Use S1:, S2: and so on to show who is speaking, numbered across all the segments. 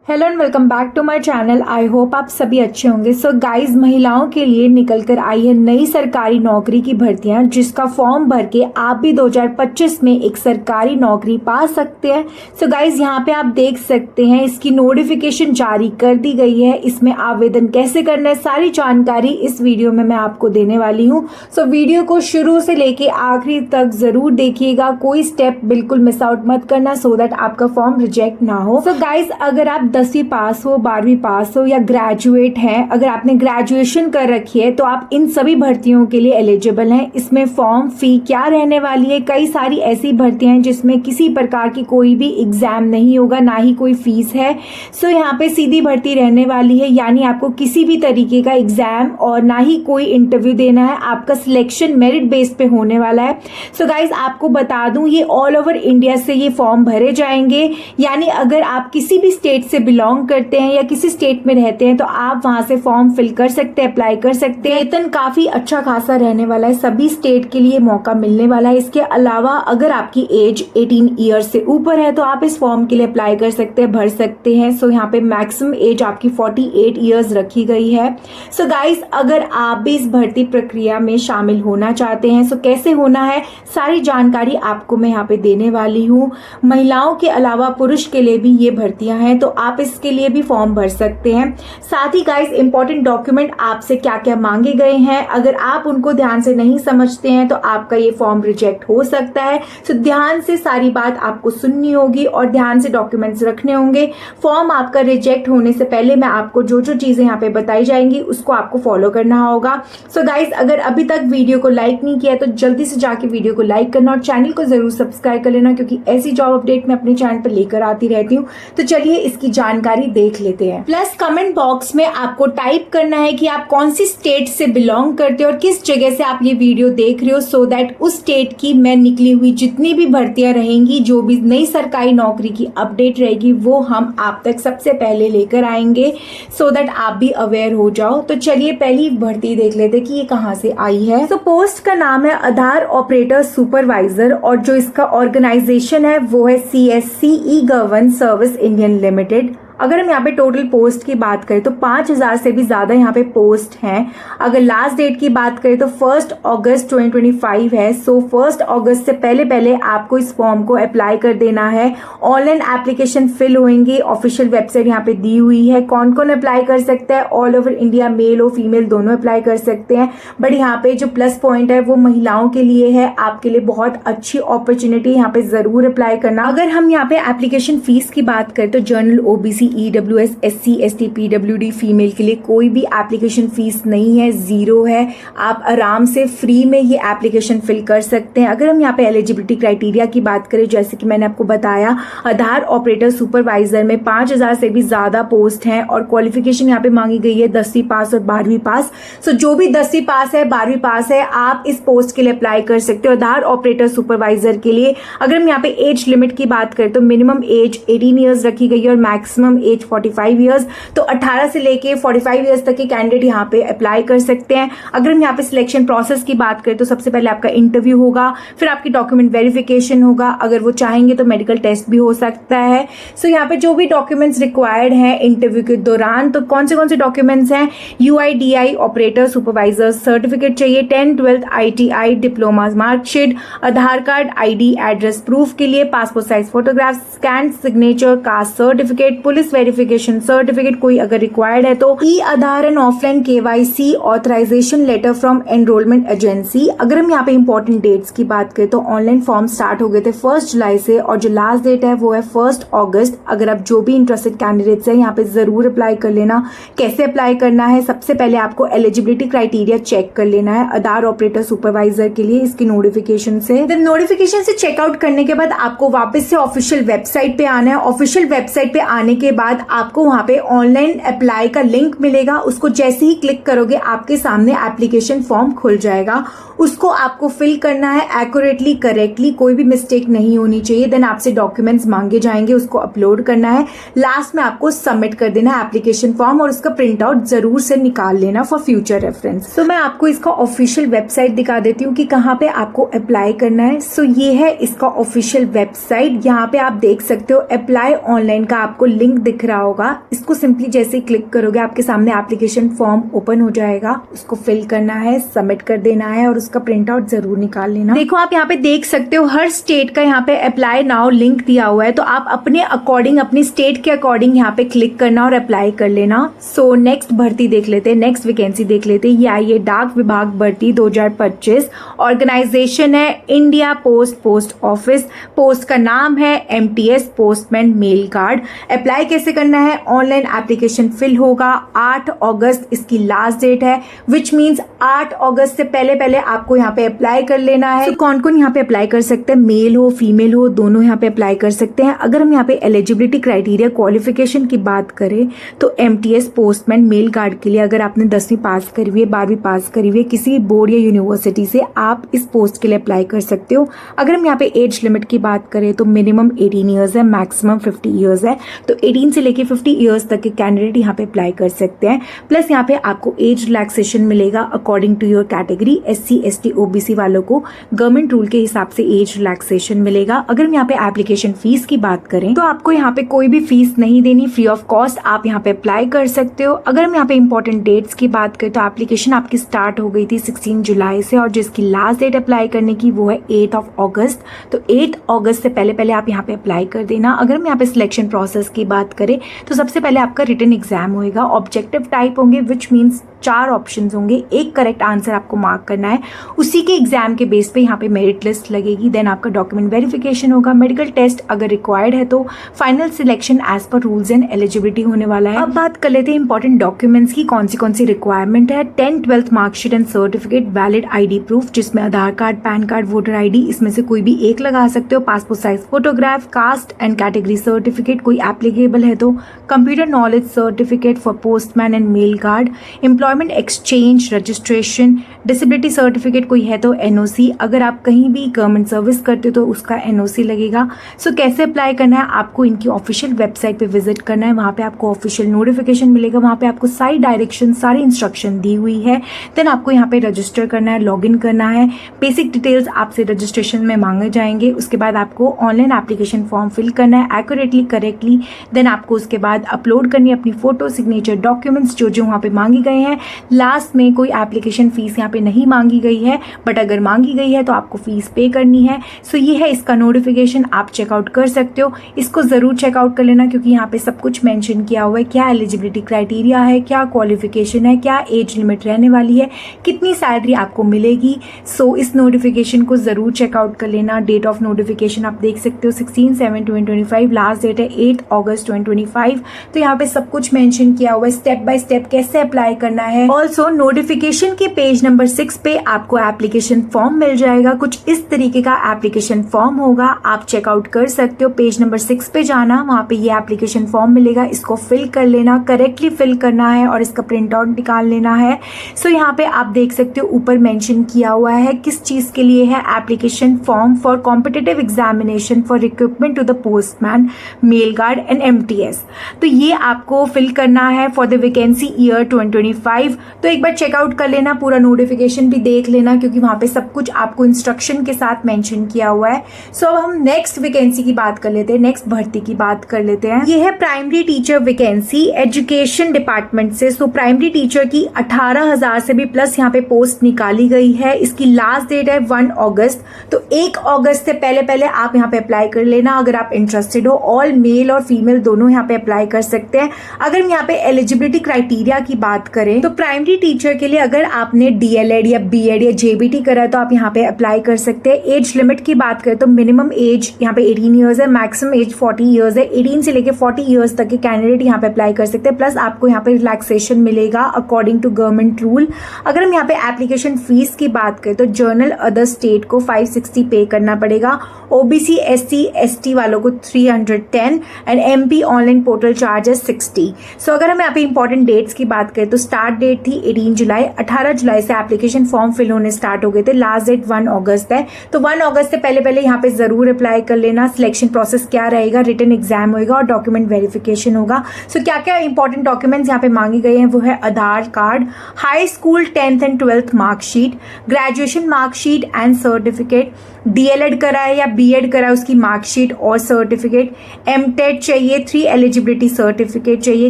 S1: Hello and welcome back to my channel. I hope आप सभी अच्छे होंगे। सो गाइज, महिलाओं के लिए निकल कर आई है नई सरकारी नौकरी की भर्तियां, जिसका फॉर्म भर के आप भी 2025 में एक सरकारी नौकरी पा सकते हैं। सो गाइज, यहाँ पे आप देख सकते हैं इसकी नोटिफिकेशन जारी कर दी गई है। इसमें आवेदन कैसे करना है, सारी जानकारी इस वीडियो में मैं आपको देने वाली हूँ। सो वीडियो को शुरू से लेके आखिरी तक जरूर देखिएगा, कोई स्टेप बिल्कुल मिस आउट मत करना, सो दैट आपका फॉर्म रिजेक्ट ना हो। सो गाइज, अगर आप 10वीं पास हो, 12वीं पास हो या ग्रेजुएट हैं, अगर आपने ग्रेजुएशन कर रखी है तो आप इन सभी भर्तियों के लिए एलिजिबल हैं। इसमें फॉर्म फी क्या रहने वाली है, कई सारी ऐसी भर्तियां हैं जिसमें किसी प्रकार की कोई भी एग्जाम नहीं होगा, ना ही कोई फीस है। सो यहाँ पे सीधी भर्ती रहने वाली है, यानी आपको किसी भी तरीके का एग्जाम और ना ही कोई इंटरव्यू देना है। आपका सिलेक्शन मेरिट बेस पे होने वाला है। सो गाइज, आपको बता दूं, ये ऑल ओवर इंडिया से ये फॉर्म भरे जाएंगे, यानी अगर आप किसी भी स्टेट से बिलोंग करते हैं या किसी स्टेट में रहते हैं तो आप वहां से फॉर्म फिल कर सकते हैं, अप्लाई कर सकते हैं। वेतन काफी अच्छा खासा रहने वाला है, सभी स्टेट के लिए मौका मिलने वाला है। इसके अलावा अगर आपकी एज 18 ईयर से ऊपर है तो आप इस फॉर्म के लिए अप्लाई कर सकते हैं, भर सकते हैं। सो यहाँ पे मैक्सिमम एज आपकी 48 ईयर्स रखी गई है। सो गाइस, अगर आप भी इस भर्ती प्रक्रिया में शामिल होना चाहते हैं, सो कैसे होना है, सारी जानकारी आपको मैं यहाँ पे देने वाली हूँ। महिलाओं के अलावा पुरुष के लिए भी ये भर्तियां हैं, तो आप इसके लिए भी फॉर्म भर सकते हैं। साथ ही गाइस, इंपॉर्टेंट डॉक्यूमेंट आपसे क्या क्या मांगे गए हैं, अगर आप उनको ध्यान से नहीं समझते हैं तो आपका ये फॉर्म रिजेक्ट हो सकता है। तो ध्यान से सारी बात आपको सुननी होगी और ध्यान से डॉक्यूमेंट्स रखने होंगे। फॉर्म आपका रिजेक्ट होने से पहले मैं आपको जो जो चीजें यहाँ पे बताई जाएंगी उसको आपको फॉलो करना होगा। सो गाइस, अगर अभी तक वीडियो को लाइक नहीं किया तो जल्दी से जाके वीडियो को लाइक करना और चैनल को जरूर सब्सक्राइब कर लेना, क्योंकि ऐसी जॉब अपडेट मैं अपने चैनल पर लेकर आती रहती हूँ। तो चलिए इसकी जानकारी देख लेते हैं। प्लस कमेंट बॉक्स में आपको टाइप करना है कि आप कौन सी स्टेट से बिलोंग करते हो और किस जगह से आप ये वीडियो देख रहे हो, सो दैट उस स्टेट की मैं निकली हुई जितनी भी भर्तियां रहेंगी, जो भी नई सरकारी नौकरी की अपडेट रहेगी, वो हम आप तक सबसे पहले लेकर आएंगे, सो दैट आप भी अवेयर हो जाओ। तो चलिए पहली भर्ती देख लेते कि ये कहाँ से आई है। तो पोस्ट का नाम है आधार ऑपरेटर सुपरवाइजर और जो इसका ऑर्गेनाइजेशन है वो है CSC ई-गवर्न सर्विस इंडियन लिमिटेड। अगर हम यहाँ पे टोटल पोस्ट की बात करें तो 5000 से भी ज्यादा यहाँ पे पोस्ट हैं। अगर लास्ट डेट की बात करें तो 1 अगस्त 2025 है। सो 1 अगस्त से पहले पहले आपको इस फॉर्म को अप्लाई कर देना है। ऑनलाइन एप्लीकेशन फिल होंगे, ऑफिशियल वेबसाइट यहाँ पे दी हुई है। कौन कौन अप्लाई कर सकता है, ऑल ओवर इंडिया, मेल और फीमेल दोनों अप्लाई कर सकते हैं। बट यहाँ पे जो प्लस पॉइंट है वो महिलाओं के लिए है, आपके लिए बहुत अच्छी अपॉर्चुनिटी, यहाँ पे जरूर अप्लाई करना। अगर हम यहाँ पे एप्लीकेशन फीस की बात करें तो general, OBC, EWS, SC, ST, PWD female के लिए कोई भी एप्लीकेशन फीस नहीं है, जीरो है। आप आराम से फ्री में ये एप्लीकेशन फिल कर सकते हैं। अगर हम यहाँ पे एलिजिबिलिटी क्राइटेरिया की बात करें, जैसे कि मैंने आपको बताया, आधार ऑपरेटर सुपरवाइजर में 5000 से भी ज्यादा पोस्ट हैं और क्वालिफिकेशन यहाँ पे मांगी गई है 10वीं पास और 12वीं पास। सो जो भी 10वीं पास है, 12वीं पास है, आप इस पोस्ट के लिए अप्लाई कर सकते हो आधार ऑपरेटर सुपरवाइजर के लिए। अगर हम यहाँ पे एज लिमिट की बात करें तो मिनिमम एज 18 ईयर्स रखी गई है और मैक्सिमम एज 45 ईयर्स। तो 18 से लेके 45 ईयर्स तक के कैंडिडेट यहाँ पे अप्लाई कर सकते हैं। अगर हम यहाँ पे सिलेक्शन प्रोसेस की बात करें तो सबसे पहले आपका इंटरव्यू होगा, फिर आपकी डॉक्यूमेंट वेरिफिकेशन होगा, अगर वो चाहेंगे तो मेडिकल टेस्ट भी हो सकता है। सो यहाँ पे जो भी डॉक्यूमेंट्स रिक्वायर्ड हैं इंटरव्यू के दौरान, तो कौन से डॉक्यूमेंट्स हैं, UIDI ऑपरेटर सुपरवाइजर सर्टिफिकेट चाहिए, 10th 12th ITI diploma marksheet, आधार कार्ड, ID, एड्रेस प्रूफ के लिए passport size photograph, scan signature, caste certificate, police verification certificate कोई अगर रिक्वायर्ड है तो, ई-आधार and offline KYC authorisation letter from enrolment agency. अगर हम यहाँ पे इंपॉर्टेंट डेट्स की बात करें तो ऑनलाइन फॉर्म स्टार्ट हो गए थे 1 जुलाई से और जो लास्ट डेट है वो है 1 अगस्त। अगर आप जो भी इंटरेस्टेड कैंडिडेट्स हैं यहाँ पे जरूर अप्लाई कर लेना। कैसे अप्लाई करना है, सबसे पहले आपको एलिजिबिलिटी क्राइटेरिया चेक कर लेना है आधार ऑपरेटर सुपरवाइजर के लिए इसकी नोटिफिकेशन से। देन नोटिफिकेशन से चेकआउट करने के बाद आपको वापस से ऑफिशियल वेबसाइट पे आना है। ऑफिशियल वेबसाइट पे आने के बाद आपको वहां पे ऑनलाइन अप्लाई का लिंक मिलेगा, उसको जैसे ही क्लिक करोगे आपके सामने एप्लीकेशन फॉर्म खुल जाएगा। उसको आपको फिल करना है एक्यूरेटली, करेक्टली, कोई भी मिस्टेक नहीं होनी चाहिए। देन आपसे डॉक्यूमेंट्स मांगे जाएंगे, उसको अपलोड करना है। लास्ट में आपको सबमिट कर देना है एप्लीकेशन फॉर्म और उसका प्रिंट आउट जरूर से निकाल लेना फॉर फ्यूचर रेफरेंस। तो मैं आपको इसका ऑफिशियल वेबसाइट दिखा देती हूँ कि कहाँ पे आपको अप्लाई करना है। सो ये है इसका ऑफिशियल वेबसाइट, यहाँ पे आप देख सकते हो अप्लाई ऑनलाइन का आपको लिंक दिख रहा होगा, इसको सिंपली जैसे ही क्लिक करोगे आपके सामने एप्लीकेशन फॉर्म ओपन हो जाएगा। उसको फिल करना है, सबमिट कर देना है और उसका प्रिंट आउट जरूर निकाल लेना। देखो आप यहाँ पे देख सकते हो हर स्टेट का यहाँ पे अप्लाई नाउ लिंक दिया हुआ है, तो आप अपने अकॉर्डिंग, अपनी स्टेट के अकॉर्डिंग यहाँ पे क्लिक करना और अप्लाई कर लेना। सो नेक्स्ट भर्ती देख लेते हैं, नेक्स्ट वैकेंसी देख लेते हैं। ये आई है डाक विभाग भर्ती 2025। ऑर्गेनाइजेशन है इंडिया पोस्ट ऑफिस। पोस्ट का नाम है MTS postman mail guard. Apply कैसे करना है? ऑनलाइन एप्लीकेशन फिल होगा। 8 अगस्त इसकी लास्ट डेट है, विच मीन्स 8 अगस्त से पहले आपको यहाँ पे अप्लाई कर लेना है। तो कौन कौन यहाँ पे अप्लाई कर सकते हैं? मेल हो फीमेल हो दोनों यहाँ पे अप्लाई कर सकते हैं। अगर हम यहाँ पे एलिजिबिलिटी क्राइटेरिया क्वालिफिकेशन की बात करें तो MTS पोस्टमैन मेल गार्ड के लिए अगर आपने 10वीं पास करी हुई है, 12वीं पास करी हुई है किसी बोर्ड या यूनिवर्सिटी से, आप इस पोस्ट के लिए अप्लाई कर सकते हो। अगर हम यहाँ पे एज लिमिट की बात करें तो मिनिमम 18 ईयर्स है, मैक्सिमम 50 ईयर्स है। तो 18 से लेके 50 ईयर्स तक के कैंडिडेट यहाँ पे अप्लाई कर सकते हैं। प्लस यहाँ पे आपको एज रिलैक्सेशन मिलेगा according to your category. SC ST OBC वालों को गवर्नमेंट रूल के हिसाब से एज रिलैक्सेशन मिलेगा। अगर हम यहाँ पे एप्लीकेशन फीस की बात करें तो आपको यहाँ पे कोई भी फीस नहीं देनी, फ्री ऑफ कॉस्ट आप यहाँ पे अप्लाई कर सकते हो। अगर हम यहाँ पे इंपॉर्टेंट डेट्स की बात करें तो एप्लीकेशन आपकी स्टार्ट हो गई थी 16 जुलाई से और जिसकी लास्ट डेट अप्लाई करने की वो है 8 अगस्त। तो 8 अगस्त से पहले आप यहाँ पे अप्लाई कर देना। अगर हम यहाँ पे सिलेक्शन प्रोसेस की बात करें तो सबसे पहले आपका रिटन एग्जाम होगा। ऑब्जेक्टिव टाइप होंगे, विच मीन्स 4 ऑप्शंस होंगे, एक करेक्ट आंसर आपको मार्क करना है। उसी के एग्जाम के बेस पे यहाँ पे मेरिट लिस्ट लगेगी। देन आपका डॉक्यूमेंट वेरिफिकेशन होगा, मेडिकल टेस्ट अगर रिक्वायर्ड है तो final selection as per rules and eligibility होने वाला है। अब बात कर लेते हैं इंपॉर्टेंट डॉक्यूमेंट्स की, कौन सी रिक्वायरमेंट है। 10th 12th marksheet and certificate, valid ID proof जिसमें Aadhaar card, pan card, voter ID इसमें से कोई भी एक लगा सकते हो। Passport size photograph, caste and category certificate कोई एप्लीकेबल है तो, computer knowledge certificate for postman and mail guard, employment exchange registration, disability certificate कोई है तो NOC। अगर आप कहीं भी गवर्नमेंट सर्विस करते हो तो उसका NOC लगेगा। सो कैसे अप्लाई करना है? आपको इनकी ऑफिशियल वेबसाइट पे विजिट करना है, वहाँ पे आपको ऑफिशियल नोटिफिकेशन मिलेगा, वहाँ पे आपको सारी डायरेक्शन, सारी इंस्ट्रक्शन दी हुई है। देन आपको यहाँ पे रजिस्टर करना है, लॉगिन करना है, बेसिक डिटेल्स आपसे रजिस्ट्रेशन में मांगे जाएंगे। उसके बाद आपको ऑनलाइन एप्लीकेशन फॉर्म फिल करना है एक्यूरेटली, करेक्टली। देन आपको उसके बाद अपलोड करनी है अपनी फोटो, सिग्नेचर, डॉक्यूमेंट्स जो वहाँ पे मांगे गए हैं। लास्ट में कोई एप्लीकेशन फीस यहाँ पे नहीं मांगी गई है, बट अगर मांगी गई है तो आपको फीस पे करनी है। सो ये है इसका नोटिफिकेशन, आप चेकआउट कर सकते हो। इसको जरूर चेकआउट कर लेना क्योंकि यहाँ पे सब कुछ मेंशन किया हुआ है, क्या एलिजिबिलिटी क्राइटेरिया है, क्या क्वालिफिकेशन है, क्या एज लिमिट रहने वाली है, कितनी सैलरी आपको मिलेगी। सो इस नोटिफिकेशन को जरूर चेकआउट कर लेना। डेट ऑफ नोटिफिकेशन आप देख सकते हो 16/7/2025, लास्ट डेट है 8 अगस्त 2025। तो यहाँ पे सब कुछ मेंशन किया हुआ है, स्टेप बाय स्टेप कैसे अप्लाई करना है। ऑल्सो नोटिफिकेशन के पेज नंबर 6 पे आपको एप्लीकेशन फॉर्म मिल जाएगा। कुछ इस तरीके का एप्लीकेशन फॉर्म होगा, आप चेकआउट कर सकते हो। पेज नंबर 6 पे जाना, वहाँ पे ये एप्लीकेशन फॉर्म मिलेगा, इसको फिल कर लेना, करेक्टली फिल करना है और इसका प्रिंट आउट निकाल लेना है। सो यहाँ पे आप देख सकते हो ऊपर मेंशन किया हुआ है किस चीज के लिए है। Application form for competitive examination for recruitment to the postman mail guard and MTS। तो ये आपको फिल करना है फॉर द वैकेंसी ईयर 2025। तो एक बार चेकआउट कर लेना, पूरा नोटिफिकेशन भी देख लेना क्योंकि वहां पे सब कुछ आपको इंस्ट्रक्शन के साथ मेंशन किया हुआ है। सो अब हम नेक्स्ट वैकेंसी की बात कर लेते हैं, नेक्स्ट भर्ती की बात कर लेते हैं। ये है primary teacher vacancy education department से। सो प्राइमरी टीचर की 18,000 से भी प्लस यहाँ पे पोस्ट निकाली गई है। इसकी लास्ट डेट है 1 अगस्त। तो 1 अगस्त से पहले आप यहाँ पे अप्लाई कर लेना अगर आप इंटरेस्टेड हो। ऑल मेल और फीमेल दोनों यहाँ पे अप्लाई कर सकते हैं। अगर हम यहाँ पे एलिजिबिलिटी क्राइटेरिया की बात करें तो प्राइमरी टीचर के लिए अगर आपने DLED या BEd या JBT करा है तो आप यहाँ पे अप्लाई कर सकते हैं। एज लिमिट की बात करें तो मिनिमम एज यहाँ पे 18 ईयर्स है, मैक्सिमम एज 40 ईयर्स है। 18 से लेके 40 ईयर्स तक के कैंडिडेट यहाँ पे अप्लाई कर सकते हैं। प्लस आपको यहाँ पे रिलैक्सेशन मिलेगा अकॉर्डिंग टू गवर्नमेंट रूल। अगर हम यहाँ पे एप्लीकेशन फीस की बात करें तो जर्नल अदर स्टेट को 560 पे करना पड़ेगा, OBC SC ST वालों को 310 and MP online portal charge है 60। सो अगर हम यहाँ पे इंपॉर्टेंट डेट्स की बात करें तो स्टार्ट डेट थी 18 जुलाई, 18 जुलाई से एप्लीकेशन फॉर्म फिल होने स्टार्ट हो गए थे। लास्ट डेट 1 अगस्त है। तो 1 अगस्त से पहले यहाँ पे जरूर अप्लाई कर लेना। सिलेक्शन प्रोसेस क्या रहेगा, रिटन एग्जाम होगा और डॉक्यूमेंट वेरिफिकेशन होगा। सो क्या क्या इंपॉर्टेंट डॉक्यूमेंट्स यहाँ पे मांगे गए हैं वो है Aadhaar card, high school 10th and 12th marksheet, graduation marksheet and certificate, D El Ed करा है या बीएड करा है उसकी मार्कशीट और सर्टिफिकेट, एमटेट चाहिए, 3 एलिजिबिलिटी सर्टिफिकेट चाहिए,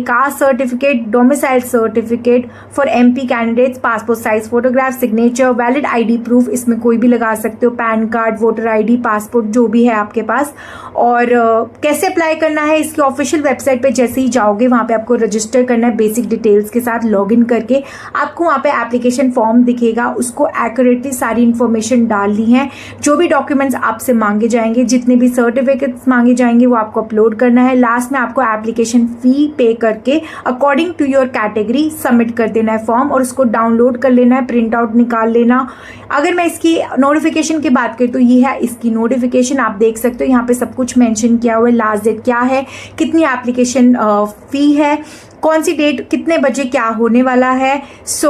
S1: caste certificate, domicile certificate for MP candidates, passport size photograph, signature, valid ID proof, इसमें कोई भी लगा सकते हो, pan card, voter ID, passport जो भी है आपके पास। और कैसे अप्लाई करना है, इसकी ऑफिशियल वेबसाइट पे जैसे ही जाओगे वहाँ पे आपको रजिस्टर करना है बेसिक डिटेल्स के साथ। लॉगिन करके आपको वहाँ पे एप्लीकेशन फॉर्म दिखेगा, उसको एक्यूरेटली सारी इन्फॉर्मेशन डालनी है। जो भी डॉक्यूमेंट्स आपसे मांगे जाएंगे, जितने भी सर्टिफिकेट्स मांगे जाएंगे वो आपको अपलोड करना है। लास्ट में आपको एप्लीकेशन फी पे करके according to your category submit कर देना है फॉर्म, और उसको डाउनलोड कर लेना है, प्रिंट आउट निकाल लेना। अगर मैं इसकी नोटिफिकेशन की बात करूँ तो ये है इसकी नोटिफिकेशन, आप देख सकते हो यहाँ पे सब कुछ मेंशन किया हुआ है, लास्ट डेट क्या है, कितनी एप्लीकेशन फी है, कौन सी डेट, कितने बजे क्या होने वाला है। सो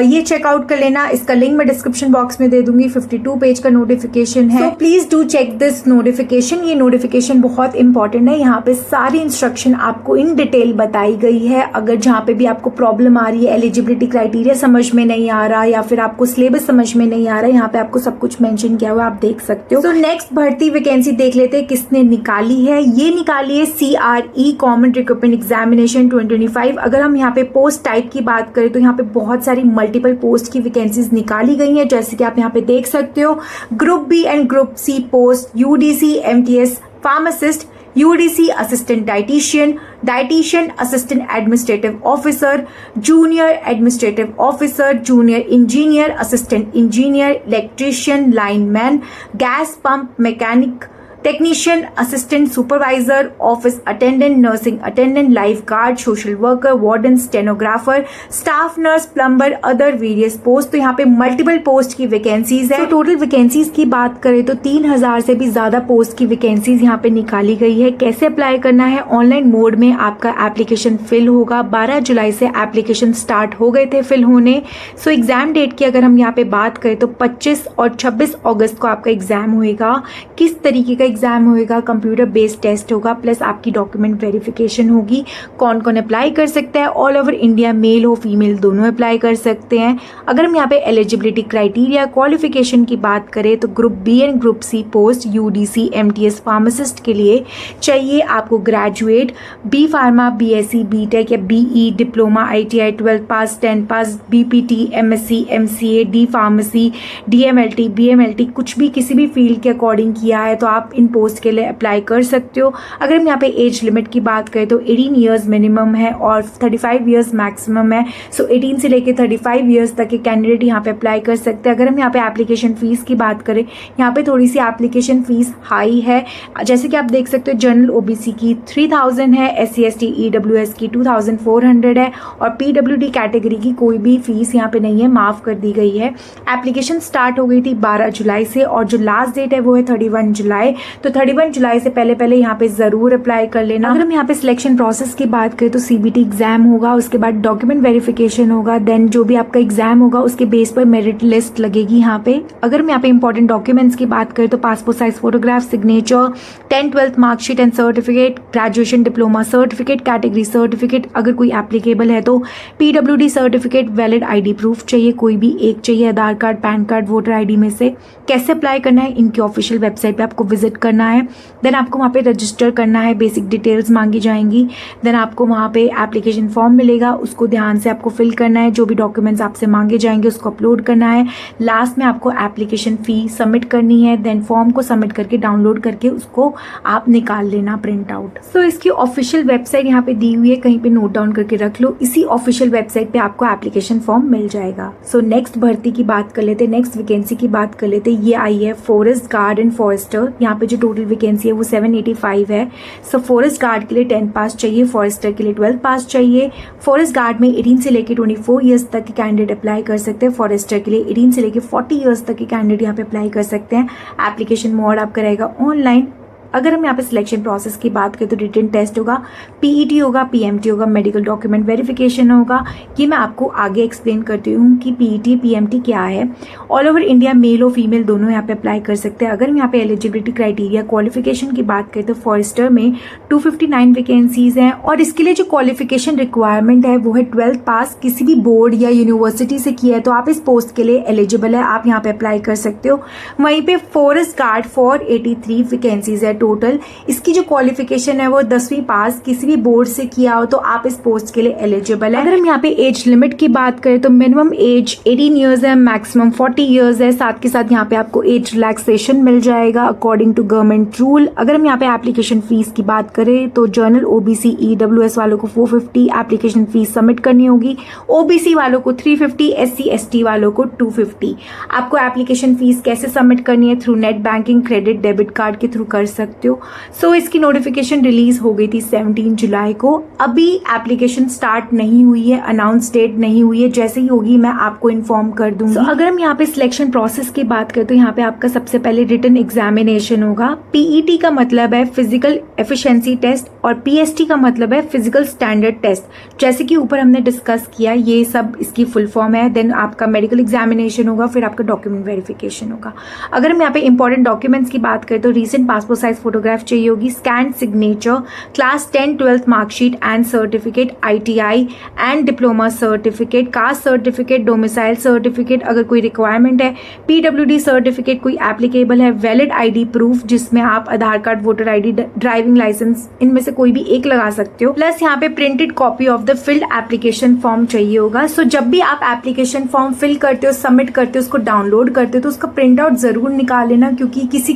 S1: ये चेकआउट कर लेना, इसका लिंक मैं डिस्क्रिप्शन बॉक्स में दे दूंगी। 52 पेज का नोटिफिकेशन है, so please do check this notification. ये नोटिफिकेशन बहुत इंपॉर्टेंट है, यहाँ पे सारी इंस्ट्रक्शन आपको इन डिटेल बताई गई है। अगर जहाँ पे भी आपको प्रॉब्लम आ रही है, एलिजिबिलिटी क्राइटेरिया समझ में नहीं आ रहा या फिर आपको सिलेबस समझ में नहीं आ रहा है, यहाँ पे आपको सब कुछ मेंशन किया हुआ आप देख सकते हो। तो नेक्स्ट भर्ती वैकेंसी देख लेते हैं किसने निकाली है। ये निकाली है CRE कॉमन रिक्रूटमेंट एग्जामिनेशन 2025। अगर हम यहाँ पे पोस्ट टाइप की बात करें तो यहाँ पे बहुत सारी मल्टीपल पोस्ट की वैकेंसीज निकाली गई हैं, जैसे कि आप यहाँ पे देख सकते हो। Group B and group C post, UDC MTS pharmacist, UDC assistant dietitian, dietitian assistant administrative officer, junior administrative officer, junior engineer, assistant engineer, electrician, lineman, gas pump mechanic, technician, assistant supervisor, office attendant, nursing attendant, life guard, social worker, warden, stenographer, staff nurse, plumber, other various post. तो यहाँ पे multiple post की vacancies है। तो total vacancies की बात करें तो 3000 से भी ज्यादा पोस्ट की वैकेंसीज यहाँ पे निकाली गई है। कैसे अप्लाई करना है, ऑनलाइन मोड में आपका एप्लीकेशन फिल होगा। 12 जुलाई से एप्लीकेशन स्टार्ट हो गए थे फिल होने। सो एग्जाम डेट की अगर हम यहाँ पे बात करें तो 25 और 26 अगस्त को आपका एग्जाम होएगा। किस तरीके का एग्जाम होएगा, कंप्यूटर बेस्ड टेस्ट होगा, प्लस आपकी डॉक्यूमेंट वेरिफिकेशन होगी। कौन कौन अप्लाई कर सकता है, ऑल ओवर इंडिया, मेल हो फीमेल दोनों अप्लाई कर सकते हैं। अगर हम यहाँ पे एलिजिबिलिटी क्राइटेरिया क्वालिफिकेशन की बात करें तो group B and group C post UDC MTS pharmacist के लिए चाहिए आपको graduate, B pharma, BSc BTech या BE diploma, ITI 12 pass, 10 pass, BPT, MSc MCA, D pharmacy, DMLT BMLT, कुछ भी किसी भी फील्ड के अकॉर्डिंग किया है तो आप इन पोस्ट के लिए अप्लाई कर सकते हो। अगर हम यहाँ पे एज लिमिट की बात करें तो 18 ईयर्स मिनिमम है और 35 ईयर्स मैक्सिमम है। सो 18 से लेके 35 ईयर्स तक के कैंडिडेट यहाँ पे अप्लाई कर सकते हैं। अगर हम यहाँ पे एप्लीकेशन फीस की बात करें, यहाँ पे थोड़ी सी एप्लीकेशन फीस हाई है, जैसे कि आप देख सकते हो। जनरल OBC की 3000 है, SC ST EWS की 2400 है और PWD कैटेगरी की कोई भी फीस यहाँ पे नहीं है, माफ कर दी गई है। एप्लीकेशन स्टार्ट हो गई थी 12 जुलाई से और जो लास्ट डेट है वो है 31 जुलाई। तो 31 जुलाई से पहले यहाँ पे जरूर अप्लाई कर लेना। अगर हम यहाँ पे सिलेक्शन प्रोसेस की बात करें तो CBT एग्जाम होगा, उसके बाद डॉक्यूमेंट वेरिफिकेशन होगा, देन जो भी आपका एग्जाम होगा उसके बेस पर मेरिट लिस्ट लगेगी यहाँ पे। अगर हम यहाँ पे इंपॉर्टेंट डॉक्यूमेंट्स की बात करें तो passport size photograph, signature, 10th 12th marksheet and certificate, graduation diploma certificate, category certificate अगर कोई एप्लीकेबल है तो PWD certificate, valid ID proof चाहिए, कोई भी एक चाहिए, Aadhaar card, pan card, voter ID में से। कैसे अप्लाई करना है, इनकी ऑफिशियल वेबसाइट पे आपको विजिट करना है, देन आपको वहाँ पे रजिस्टर करना है, बेसिक डिटेल्स मांगी जाएंगी, देन आपको वहाँ पे एप्लीकेशन फॉर्म मिलेगा, उसको ध्यान से आपको फिल करना है, जो भी डॉक्यूमेंट्स आपसे मांगे जाएंगे उसको अपलोड करना है। लास्ट में आपको एप्लीकेशन फी सबमिट करनी है, देन फॉर्म को सबमिट करके डाउनलोड करके उसको आप निकाल लेना प्रिंट आउट। सो इसकी ऑफिशियल वेबसाइट यहाँ पे दी हुई है, कहीं पे नोट डाउन करके रख लो। इसी ऑफिशियल वेबसाइट पे आपको एप्लीकेशन फॉर्म मिल जाएगा। सो नेक्स्ट भर्ती की बात कर लेते, नेक्स्ट वैकेंसी की बात कर लेते। ये आई है फॉरेस्ट गार्ड एंड फॉरेस्टर। यहाँ पे जो टोटल वैकेंसी है वो 785 है। सो फॉरेस्ट गार्ड के लिए 10 पास चाहिए, फॉरेस्टर के लिए 12 पास चाहिए। फॉरेस्ट गार्ड में 18 से लेके 24 ईयर्स तक के कैंडिडेट अप्लाई कर सकते हैं। फॉरेस्टर के लिए 18 से लेके 40 ईयर्स तक के कैंडिडेट यहाँ पे अप्लाई कर सकते हैं। एप्लीकेशन मोड आपका रहेगा ऑनलाइन। अगर हम यहाँ पे सिलेक्शन प्रोसेस की बात करें तो रिटन टेस्ट होगा, पीईटी होगा, पीएमटी होगा, मेडिकल डॉक्यूमेंट वेरिफिकेशन होगा। ये मैं आपको आगे एक्सप्लेन करती हूँ कि पीईटी पीएमटी क्या है। ऑल ओवर इंडिया मेल और फीमेल दोनों यहाँ पे अप्लाई कर सकते हैं। अगर हम यहाँ पे एलिजिबिलिटी क्राइटेरिया क्वालिफिकेशन की बात करें तो फॉरेस्टर में 259 वैकेंसीज हैं और इसके लिए जो क्वालिफिकेशन रिक्वायरमेंट है वो है 12th पास किसी भी बोर्ड या यूनिवर्सिटी से किया है, तो आप इस पोस्ट के लिए एलिजिबल है, आप यहाँ पे अप्लाई कर सकते हो। वहीं पे फॉरेस्ट गार्ड 483 वैकेंसीज है टोटल। इसकी जो क्वालिफिकेशन है वो 10वीं पास किसी भी बोर्ड से किया हो तो आप इस पोस्ट के लिए एलिजिबल है। अगर हम यहाँ पे एज लिमिट की बात करें तो मिनिमम एज 18 ईयर्स है, मैक्सिमम 40 ईयर्स है। साथ के साथ यहाँ पे आपको एज रिलैक्सेशन मिल जाएगा अकॉर्डिंग टू गवर्नमेंट रूल। अगर हम यहाँ पे एप्लीकेशन फीस की बात करें तो जनरल ओबीसी ईडब्ल्यूएस वालों को 450 एप्लीकेशन फीस सबमिट करनी होगी, ओबीसी वालों को 350, एससी एसटी वालों को 250। आपको एप्लीकेशन फीस कैसे सबमिट करनी है, through net banking, credit, debit card के थ्रू कर सकते हो। सो इसकी नोटिफिकेशन रिलीज हो गई थी 17 जुलाई को। अभी एप्लीकेशन स्टार्ट नहीं हुई है, अनाउंस डेट नहीं हुई है, जैसे ही होगी मैं आपको इन्फॉर्म कर दूंगी। अगर हम यहाँ पे सिलेक्शन प्रोसेस की बात करें तो यहाँ पे आपका सबसे पहले रिटन एग्जामिनेशन होगा। पीईटी का मतलब है फिजिकल एफिशिएंसी टेस्ट और पीएसटी का मतलब है फिजिकल स्टैंडर्ड टेस्ट। जैसे कि ऊपर हमने डिस्कस किया, ये सब इसकी फुल फॉर्म है। देन आपका मेडिकल एग्जामिनेशन होगा, फिर आपका डॉक्यूमेंट वेरिफिकेशन होगा। अगर हम यहाँ पे इंपॉर्टेंट डॉक्यूमेंट्स की बात करें तो रीसेंट पासपोर्ट साइज फोटोग्राफ चाहिए होगी, scan signature, class 10 12th marksheet and certificate, ITI and diploma certificate, caste certificate, domicile certificate अगर कोई रिक्वायरमेंट है, पीडब्ल्यूडी सर्टिफिकेट कोई एप्लीकेबल है, वैलिड आईडी प्रूफ जिसमें आप Aadhaar card, voter ID, driving licence इनमें से कोई भी एक लगा सकते हो। प्लस यहाँ पे printed copy of the field application form चाहिए होगा। सो जब भी आप एप्लीकेशन फॉर्म फिल करते हो, सबमिट करते हो, उसको डाउनलोड करते हो तो उसका प्रिंट आउट जरूर निकाल लेना, क्योंकि किसी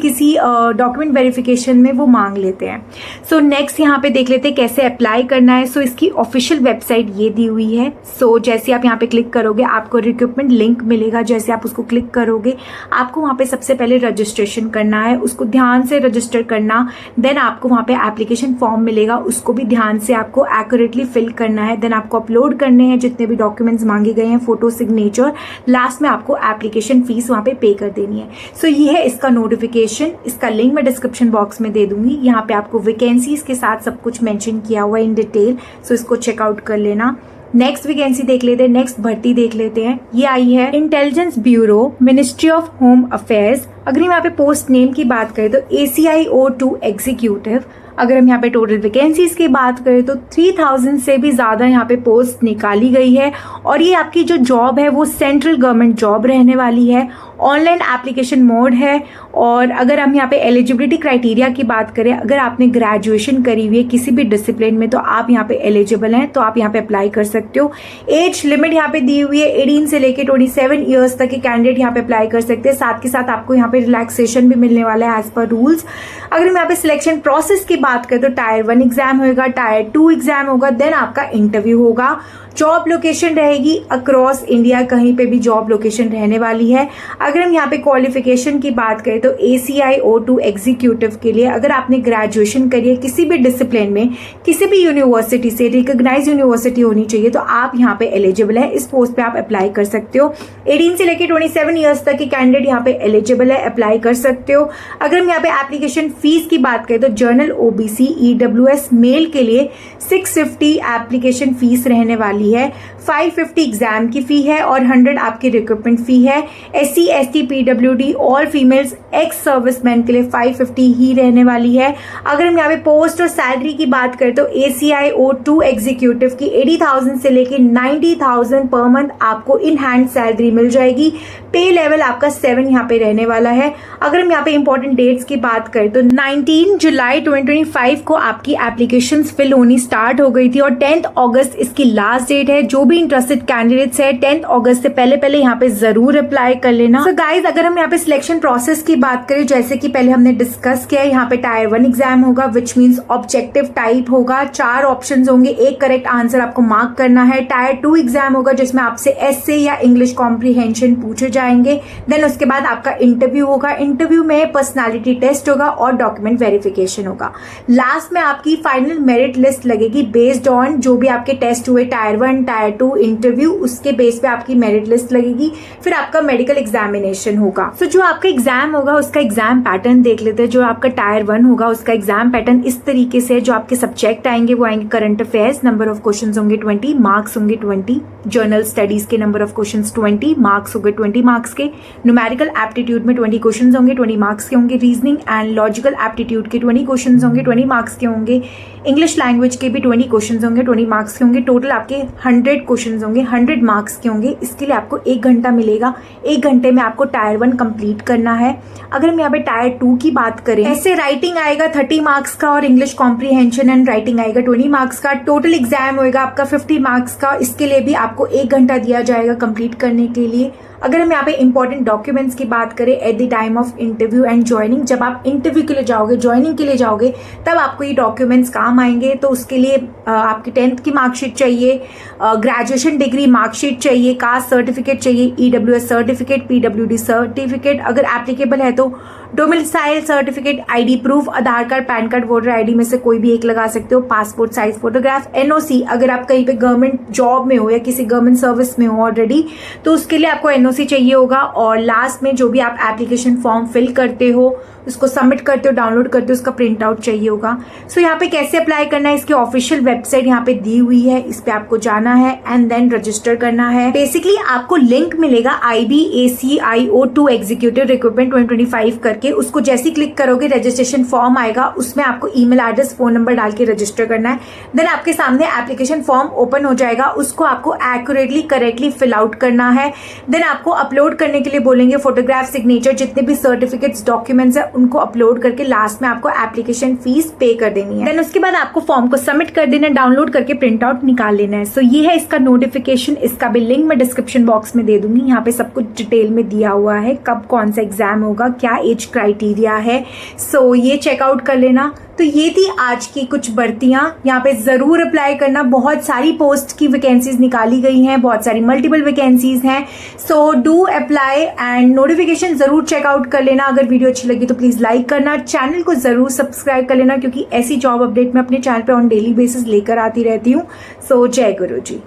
S1: डॉक्यूमेंट वेरिफिकेशन में वो मांग लेते हैं। सो नेक्स्ट यहाँ पे देख लेते हैं कैसे अप्लाई करना है। सो इसकी ऑफिशियल वेबसाइट ये दी हुई है। सो जैसे आप यहाँ पे क्लिक करोगे आपको रिक्रूटमेंट लिंक मिलेगा। जैसे आप उसको क्लिक करोगे आपको वहाँ पे सबसे पहले रजिस्ट्रेशन करना है, उसको ध्यान से रजिस्टर करना। देन आपको वहाँ पे एप्लीकेशन फॉर्म मिलेगा, उसको भी ध्यान से आपको एक्यूरेटली फिल करना है। देन आपको अपलोड करने हैं जितने भी डॉक्यूमेंट्स मांगे गए हैं, फोटो, सिग्नेचर। लास्ट में आपको एप्लीकेशन फीस वहाँ पे कर देनी है। सो ये है इसका नोटिफिकेशन। इसका लिंक मैं डिस्क्रिप्शन बॉक्स में दे दूंगी। यहाँ पे आपको वैकेंसीज के साथ सब कुछ मेंशन किया हुआ है इन डिटेल। सो इसको चेकआउट कर लेना। नेक्स्ट वैकेंसी देख लेते हैं, नेक्स्ट भर्ती देख लेते हैं। ये आई है intelligence bureau, ministry of home affairs. अगर हम यहाँ पे पोस्ट नेम की बात करें तो ACIO2 एग्जीक्यूटिव। अगर हम यहाँ पे टोटल वैकेंसीज की बात करें तो 3000 से भी ज्यादा यहाँ पे पोस्ट निकाली गई है और ये आपकी जो जॉब है वो सेंट्रल गवर्नमेंट जॉब रहने वाली है। ऑनलाइन एप्लीकेशन मोड है। और अगर हम यहाँ पे एलिजिबिलिटी क्राइटेरिया की बात करें, अगर आपने ग्रेजुएशन करी हुई है किसी भी डिसिप्लिन में तो आप यहाँ पे एलिजिबल हैं, तो आप यहाँ पे अप्लाई कर सकते हो। एज लिमिट यहाँ पे दी हुई है 18 से लेके 27 ईयर्स तक के कैंडिडेट यहाँ पे अप्लाई कर सकते हैं। साथ के साथ आपको यहाँ पे रिलैक्सेशन भी मिलने वाला है एज पर रूल्स। अगर हम यहाँ पे सिलेक्शन प्रोसेस की बात करें तो टायर 1 एग्जाम होगा, टायर 2 एग्जाम होगा, देन आपका इंटरव्यू होगा। जॉब लोकेशन रहेगी अक्रॉस इंडिया, कहीं पे भी जॉब लोकेशन रहने वाली है। अगर हम यहाँ पे क्वालिफिकेशन की बात करें तो ACIO2 एग्जीक्यूटिव के लिए अगर आपने ग्रेजुएशन करी है किसी भी डिसिप्लिन में, किसी भी यूनिवर्सिटी से, रिकॉग्नाइज यूनिवर्सिटी होनी चाहिए, तो आप यहाँ पे एलिजिबल है, इस पोस्ट पे आप अप्लाई कर सकते हो। 18 से लेकर 27 ईयर्स तक के कैंडिडेट यहाँ पे एलिजिबल है, अप्लाई कर सकते हो। अगर हम यहाँ पे एप्लीकेशन फीस की बात करें तो जनरल OBC EWS मेल के लिए 650 एप्लीकेशन फीस रहने वाली है, 550 एग्जाम की फी है और 100 आपकी रिक्रूटमेंट फी है। SC ST PWD all females ex serviceman के लिए 550 ही रहने वाली है। अगर हम यहाँ पे पोस्ट और सैलरी की बात करें तो ACIO2 एग्जीक्यूटिव की 80,000 से लेके 90,000 पर मंथ आपको इन हैंड सैलरी मिल जाएगी। पे लेवल आपका 7 यहाँ पे रहने वाला है। अगर हम यहाँ पे इंपॉर्टेंट डेट्स की बात करें तो 19 जुलाई 2025 को आपकी एप्लीकेशंस फिल होनी स्टार्ट हो गई थी और 10th अगस्त इसकी लास्ट डेट है। जो भी इंटरेस्टेड कैंडिडेट्स है 10th अगस्त से पहले यहाँ पे जरूर अप्लाई कर लेना। सो गाइज अगर हम यहाँ पे सिलेक्शन प्रोसेस की बात करें, जैसे कि पहले हमने डिस्कस किया, यहाँ पे टायर 1 एग्जाम होगा विच मीन्स ऑब्जेक्टिव टाइप होगा। 4 ऑप्शंस होंगे, एक करेक्ट आंसर आपको मार्क करना है। टायर 2 एग्जाम होगा जिसमें आपसे एस्से या इंग्लिश कॉम्प्रिहेंशन पूछे जाएंगे। देन उसके बाद आपका इंटरव्यू होगा, इंटरव्यू में पर्सनालिटी टेस्ट होगा और डॉक्यूमेंट वेरिफिकेशन होगा। लास्ट में आपकी फाइनल मेरिट लिस्ट लगेगी बेस्ड ऑन जो भी आपके टेस्ट हुए टायर 1, टायर 2 इंटरव्यू, उसके बेस पे आपकी मेरिट लिस्ट लगेगी, फिर आपका मेडिकल एग्जामिनेशन होगा। सो जो आपका एग्जाम होगा उसका एग्जाम पैटर्न देख लेते हैं। जो आपका टायर 1 होगा उसका एग्जाम पैटर्न इस तरीके से, जो आपके सब्जेक्ट आएंगे वो आएंगे current affairs, number of questions होंगे 20, मार्क्स होंगे 20, जर्नल स्टडीज के नंबर ऑफ क्वेश्चंस 20, मार्क्स होंगे 20 मार्क्स के, न्यूमेरिकल एप्टीट्यूड में 20 क्वेश्चंस होंगे 20 मार्क्स के होंगे, रीजनिंग एंड लॉजिकल एप्टीट्यूड के 20 क्वेश्चंस होंगे 20 मार्क्स के होंगे, इंग्लिश लैंग्वेज के भी 20 क्वेश्चंस होंगे 20 मार्क्स के होंगे। टोटल आपके 100 क्वेश्चंस होंगे 100 मार्क्स के होंगे। इसके लिए आपको 1 घंटा मिलेगा। 1 घंटे में आपको टायर 1 कंप्लीट करना है। अगर हम यहाँ पे टायर 2 की बात करें, ऐसे राइटिंग आएगा 30 मार्क्स का और इंग्लिश कॉम्प्रीहेंशन एंड राइटिंग आएगा 20 मार्क्स का। टोटल एग्जाम होएगा आपका 50 मार्क्स का। इसके लिए भी आपको 1 घंटा दिया जाएगा कंप्लीट करने के लिए। अगर हम यहाँ पे इंपॉर्टेंट डॉक्यूमेंट्स की बात करें at the time of interview and joining, जब आप इंटरव्यू के लिए जाओगे, ज्वाइनिंग के लिए जाओगे, तब आपको ये डॉक्यूमेंट्स काम आएंगे। तो उसके लिए आपकी 10th की मार्कशीट चाहिए, ग्रेजुएशन डिग्री मार्कशीट चाहिए, कास्ट सर्टिफिकेट चाहिए, EWS सर्टिफिकेट, PWD सर्टिफिकेट, अगर एप्लीकेबल है तो domicile certificate, ID proof, Aadhaar card, pan card, voter ID में से कोई भी एक लगा सकते हो, पासपोर्ट साइज फोटोग्राफ, NOC अगर आप कहीं पे गवर्नमेंट जॉब में हो या किसी गवर्नमेंट सर्विस में हो ऑलरेडी तो उसके लिए आपको NOC चाहिए होगा। और लास्ट में जो भी आप एप्लीकेशन फॉर्म फिल करते हो, उसको सबमिट करते हो, डाउनलोड करते हो, उसका प्रिंट आउट चाहिए होगा। सो यहाँ पे कैसे अप्लाई करना है, इसकी ऑफिशियल वेबसाइट यहाँ पे दी हुई है, इस पे आपको जाना है एंड देन रजिस्टर करना है। बेसिकली आपको लिंक मिलेगा IBACIO2 एग्जीक्यूटिव रिक्रूटमेंट 2025 करके, उसको जैसे ही क्लिक करोगे रजिस्ट्रेशन फॉर्म आएगा, उसमें आपको ईमेल एड्रेस, फोन नंबर डाल के रजिस्टर करना है। देन आपके सामने एप्लीकेशन फॉर्म ओपन हो जाएगा, उसको आपको एक्यूरेटली करेक्टली फिल आउट करना है। देन आपको अपलोड करने के लिए बोलेंगे फोटोग्राफ, सिग्नेचर, जितने भी सर्टिफिकेट्स, डॉक्यूमेंट्स है उनको अपलोड करके लास्ट में आपको एप्लीकेशन फीस पे कर देनी है। देन उसके बाद आपको फॉर्म को सबमिट कर देना है, डाउनलोड करके प्रिंट आउट निकाल लेना है। सो ये है इसका नोटिफिकेशन, इसका भी लिंक मैं डिस्क्रिप्शन बॉक्स में दे दूंगी। यहाँ पे सब कुछ डिटेल में दिया हुआ है, कब कौन सा एग्जाम होगा, क्या एज क्राइटेरिया है। सो ये चेकआउट कर लेना। तो ये थी आज की कुछ भर्तियां, यहाँ पे जरूर अप्लाई करना। बहुत सारी पोस्ट की वैकेंसीज निकाली गई हैं, बहुत सारी मल्टीपल वैकेंसीज हैं। So do apply and notification जरूर चेकआउट कर लेना। अगर वीडियो अच्छी लगी तो प्लीज लाइक करना, चैनल को जरूर सब्सक्राइब कर लेना, क्योंकि ऐसी जॉब अपडेट मैं अपने चैनल पे ऑन डेली बेसिस लेकर आती रहती हूँ। सो जय गुरु जी।